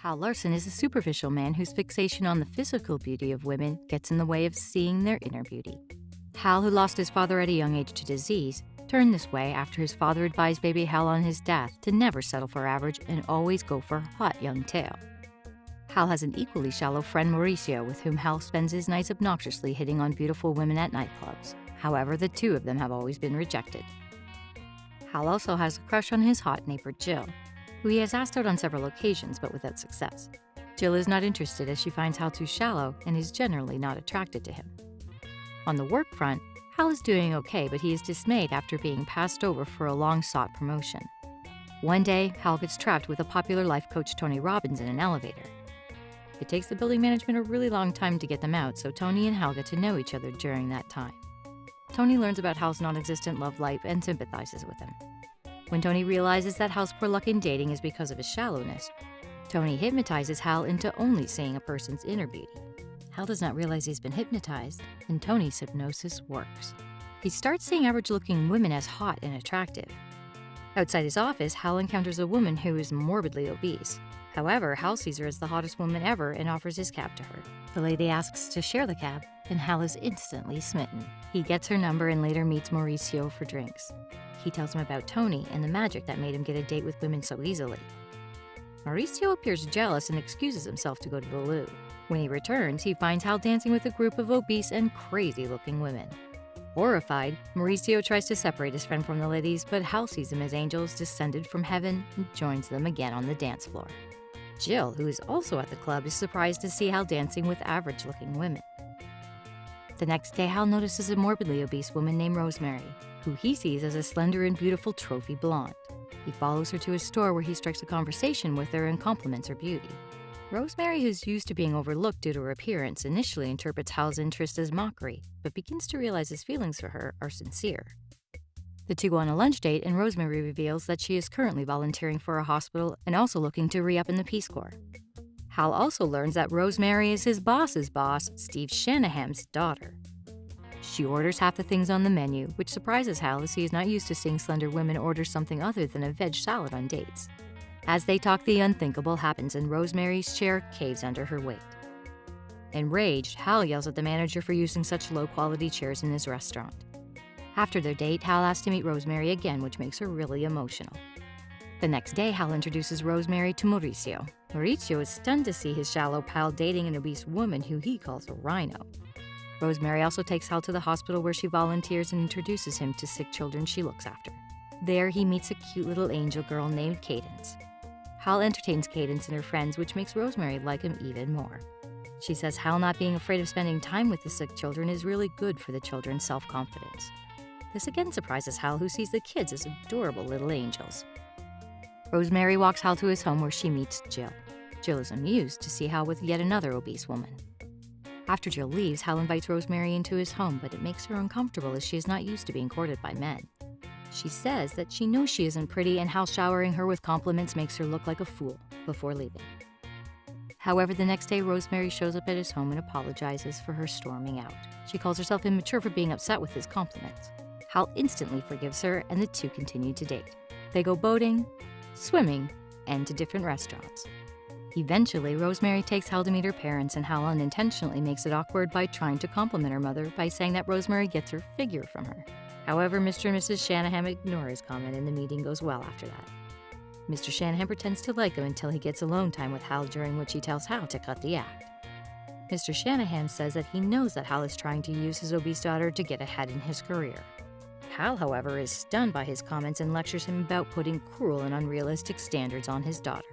Hal Larson is a superficial man whose fixation on the physical beauty of women gets in the way of seeing their inner beauty. Hal, who lost his father at a young age to disease, turned this way after his father advised baby Hal on his death to never settle for average and always go for hot young tail. Hal has an equally shallow friend Mauricio, with whom Hal spends his nights obnoxiously hitting on beautiful women at nightclubs. However, the two of them have always been rejected. Hal also has a crush on his hot neighbor Jill, who he has asked out on several occasions but without success. Jill is not interested as she finds Hal too shallow and is generally not attracted to him. On the work front, Hal is doing okay, but he is dismayed after being passed over for a long-sought promotion. One day, Hal gets trapped with a popular life coach Tony Robbins in an elevator. It takes the building management a really long time to get them out, so Tony and Hal get to know each other during that time. Tony learns about Hal's non-existent love life and sympathizes with him. When Tony realizes that Hal's poor luck in dating is because of his shallowness, Tony hypnotizes Hal into only seeing a person's inner beauty. Hal does not realize he's been hypnotized, and Tony's hypnosis works. He starts seeing average-looking women as hot and attractive. Outside his office, Hal encounters a woman who is morbidly obese. However, Hal sees her as the hottest woman ever and offers his cab to her. The lady asks to share the cab, and Hal is instantly smitten. He gets her number and later meets Mauricio for drinks. He tells him about Tony and the magic that made him get a date with women so easily. Mauricio appears jealous and excuses himself to go to the loo. When he returns, he finds Hal dancing with a group of obese and crazy-looking women. Horrified, Mauricio tries to separate his friend from the ladies, but Hal sees them as angels descended from heaven and joins them again on the dance floor. Jill, who is also at the club, is surprised to see Hal dancing with average-looking women. The next day, Hal notices a morbidly obese woman named Rosemary, who he sees as a slender and beautiful trophy blonde. He follows her to a store where he strikes a conversation with her and compliments her beauty. Rosemary, who's used to being overlooked due to her appearance, initially interprets Hal's interest as mockery, but begins to realize his feelings for her are sincere. The two go on a lunch date, and Rosemary reveals that she is currently volunteering for a hospital and also looking to re-up in the Peace Corps. Hal also learns that Rosemary is his boss's boss, Steve Shanahan's daughter. She orders half the things on the menu, which surprises Hal as he is not used to seeing slender women order something other than a veg salad on dates. As they talk, the unthinkable happens and Rosemary's chair caves under her weight. Enraged, Hal yells at the manager for using such low-quality chairs in his restaurant. After their date, Hal asks to meet Rosemary again, which makes her really emotional. The next day, Hal introduces Rosemary to Mauricio. Mauricio is stunned to see his shallow pal dating an obese woman who he calls a rhino. Rosemary also takes Hal to the hospital where she volunteers and introduces him to sick children she looks after. There, he meets a cute little angel girl named Cadence. Hal entertains Cadence and her friends, which makes Rosemary like him even more. She says Hal not being afraid of spending time with the sick children is really good for the children's self-confidence. This again surprises Hal, who sees the kids as adorable little angels. Rosemary walks Hal to his home where she meets Jill. Jill is amused to see Hal with yet another obese woman. After Jill leaves, Hal invites Rosemary into his home, but it makes her uncomfortable as she is not used to being courted by men. She says that she knows she isn't pretty and Hal showering her with compliments makes her look like a fool before leaving. However, the next day, Rosemary shows up at his home and apologizes for her storming out. She calls herself immature for being upset with his compliments. Hal instantly forgives her, and the two continue to date. They go boating, swimming, and to different restaurants. Eventually, Rosemary takes Hal to meet her parents, and Hal unintentionally makes it awkward by trying to compliment her mother by saying that Rosemary gets her figure from her. However, Mr. and Mrs. Shanahan ignore his comment, and the meeting goes well after that. Mr. Shanahan pretends to like him until he gets alone time with Hal, during which he tells Hal to cut the act. Mr. Shanahan says that he knows that Hal is trying to use his obese daughter to get ahead in his career. Hal, however, is stunned by his comments and lectures him about putting cruel and unrealistic standards on his daughter.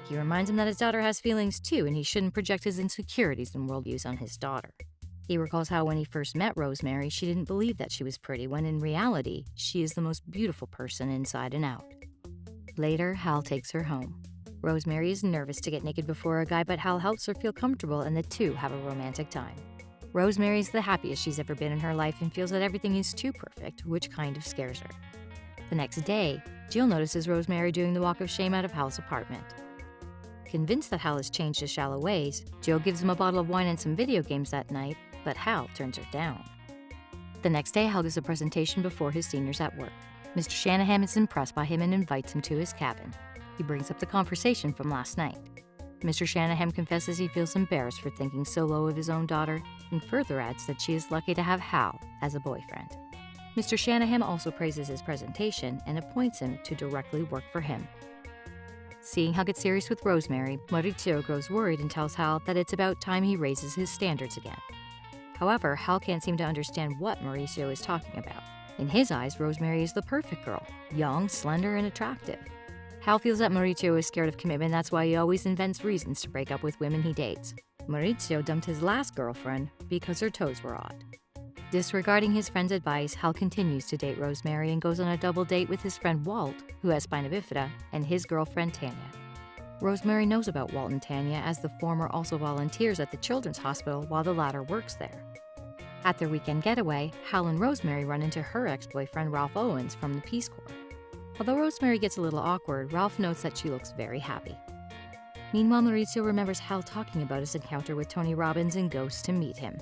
He reminds him that his daughter has feelings too, and he shouldn't project his insecurities and worldviews on his daughter. He recalls how when he first met Rosemary, she didn't believe that she was pretty, when in reality, she is the most beautiful person inside and out. Later, Hal takes her home. Rosemary is nervous to get naked before a guy, but Hal helps her feel comfortable and the two have a romantic time. Rosemary is the happiest she's ever been in her life and feels that everything is too perfect, which kind of scares her. The next day, Jill notices Rosemary doing the walk of shame out of Hal's apartment. Convinced that Hal has changed his shallow ways, Jill gives him a bottle of wine and some video games that night, but Hal turns her down. The next day, Hal gives a presentation before his seniors at work. Mr. Shanahan is impressed by him and invites him to his cabin. He brings up the conversation from last night. Mr. Shanahan confesses he feels embarrassed for thinking so low of his own daughter, and further adds that she is lucky to have Hal as a boyfriend. Mr. Shanahan also praises his presentation and appoints him to directly work for him. Seeing Hal get serious with Rosemary, Maurizio grows worried and tells Hal that it's about time he raises his standards again. However, Hal can't seem to understand what Maurizio is talking about. In his eyes, Rosemary is the perfect girl, young, slender, and attractive. Hal feels that Maurizio is scared of commitment, that's why he always invents reasons to break up with women he dates. Maurizio dumped his last girlfriend because her toes were odd. Disregarding his friend's advice, Hal continues to date Rosemary and goes on a double date with his friend Walt, who has spina bifida, and his girlfriend Tanya. Rosemary knows about Walt and Tanya, as the former also volunteers at the children's hospital while the latter works there. At their weekend getaway, Hal and Rosemary run into her ex-boyfriend Ralph Owens from the Peace Corps. Although Rosemary gets a little awkward, Ralph notes that she looks very happy. Meanwhile, Maurizio remembers Hal talking about his encounter with Tony Robbins and goes to meet him.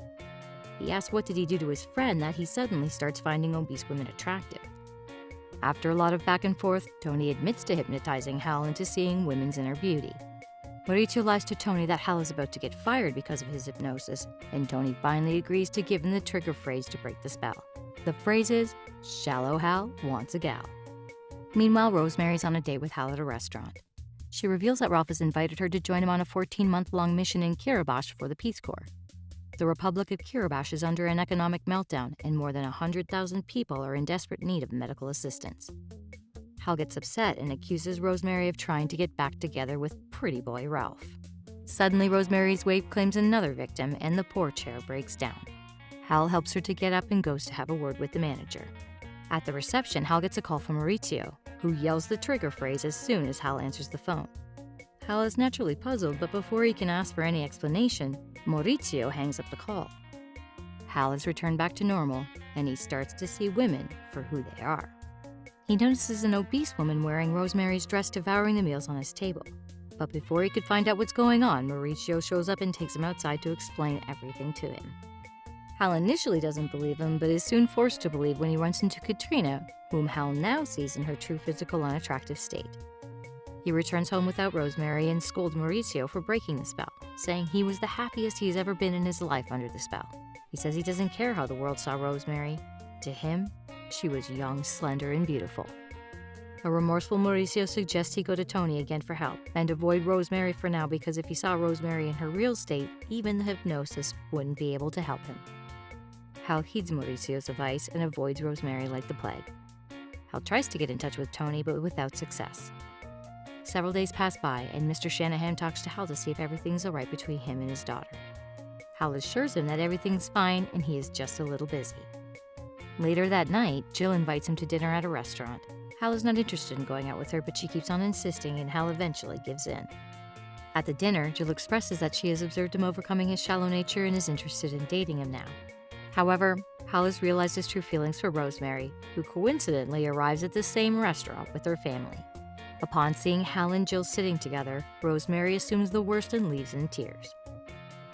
He asks what did he do to his friend that he suddenly starts finding obese women attractive. After a lot of back and forth, Tony admits to hypnotizing Hal into seeing women's inner beauty. Maurizio lies to Tony that Hal is about to get fired because of his hypnosis, and Tony finally agrees to give him the trigger phrase to break the spell. The phrase is, "ShallowHal wants a gal." Meanwhile, Rosemary's on a date with Hal at a restaurant. She reveals that Ralph has invited her to join him on a 14-month-long mission in Kiribati for the Peace Corps. The Republic of Kiribati is under an economic meltdown, and more than 100,000 people are in desperate need of medical assistance. Hal gets upset and accuses Rosemary of trying to get back together with pretty boy Ralph. Suddenly, Rosemary's weight claims another victim, and the poor chair breaks down. Hal helps her to get up and goes to have a word with the manager. At the reception, Hal gets a call from Maurizio, who yells the trigger phrase as soon as Hal answers the phone. Hal is naturally puzzled, but before he can ask for any explanation, Maurizio hangs up the call. Hal is returned back to normal, and he starts to see women for who they are. He notices an obese woman wearing Rosemary's dress devouring the meals on his table. But before he could find out what's going on, Maurizio shows up and takes him outside to explain everything to him. Hal initially doesn't believe him, but is soon forced to believe when he runs into Katrina, whom Hal now sees in her true physical unattractive state. He returns home without Rosemary and scolds Maurizio for breaking the spell, saying he was the happiest he's ever been in his life under the spell. He says he doesn't care how the world saw Rosemary. To him, she was young, slender, and beautiful. A remorseful Maurizio suggests he go to Tony again for help and avoid Rosemary for now, because if he saw Rosemary in her real state, even the hypnosis wouldn't be able to help him. Hal heeds Mauricio's advice and avoids Rosemary like the plague. Hal tries to get in touch with Tony, but without success. Several days pass by, and Mr. Shanahan talks to Hal to see if everything's alright between him and his daughter. Hal assures him that everything's fine and he is just a little busy. Later that night, Jill invites him to dinner at a restaurant. Hal is not interested in going out with her, but she keeps on insisting, and Hal eventually gives in. At the dinner, Jill expresses that she has observed him overcoming his shallow nature and is interested in dating him now. However, Hal has realized his true feelings for Rosemary, who coincidentally arrives at the same restaurant with her family. Upon seeing Hal and Jill sitting together, Rosemary assumes the worst and leaves in tears.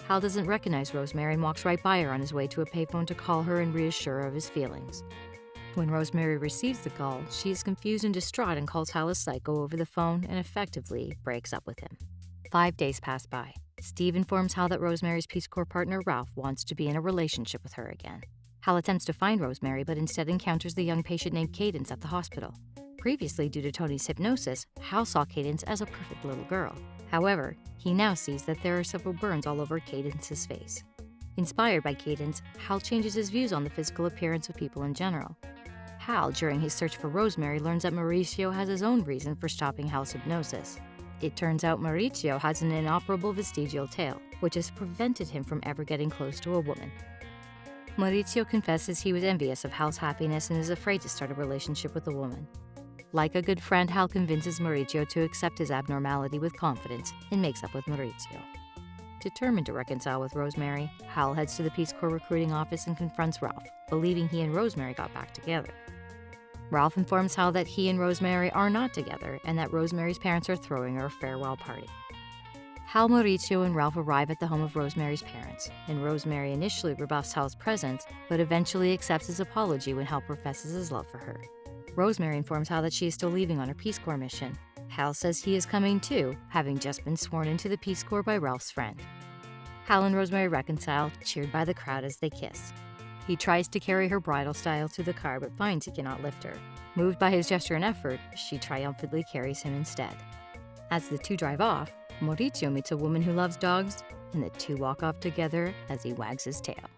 Hal doesn't recognize Rosemary and walks right by her on his way to a payphone to call her and reassure her of his feelings. When Rosemary receives the call, she is confused and distraught and calls Hal a psycho over the phone and effectively breaks up with him. 5 days pass by. Steve informs Hal that Rosemary's Peace Corps partner Ralph wants to be in a relationship with her again. Hal attempts to find Rosemary, but instead encounters the young patient named Cadence at the hospital. Previously, due to Tony's hypnosis, Hal saw Cadence as a perfect little girl. However, he now sees that there are several burns all over Cadence's face. Inspired by Cadence, Hal changes his views on the physical appearance of people in general. Hal, during his search for Rosemary, learns that Mauricio has his own reason for stopping Hal's hypnosis. It turns out Mauricio has an inoperable vestigial tail, which has prevented him from ever getting close to a woman. Mauricio confesses he was envious of Hal's happiness and is afraid to start a relationship with a woman. Like a good friend, Hal convinces Mauricio to accept his abnormality with confidence and makes up with Mauricio. Determined to reconcile with Rosemary, Hal heads to the Peace Corps recruiting office and confronts Ralph, believing he and Rosemary got back together. Ralph informs Hal that he and Rosemary are not together and that Rosemary's parents are throwing her a farewell party. Hal, Mauricio, and Ralph arrive at the home of Rosemary's parents, and Rosemary initially rebuffs Hal's presence, but eventually accepts his apology when Hal professes his love for her. Rosemary informs Hal that she is still leaving on her Peace Corps mission. Hal says he is coming too, having just been sworn into the Peace Corps by Ralph's friend. Hal and Rosemary reconcile, cheered by the crowd as they kiss. He tries to carry her bridal style to the car but finds he cannot lift her. Moved by his gesture and effort, she triumphantly carries him instead. As the two drive off, Maurizio meets a woman who loves dogs, and the two walk off together as he wags his tail.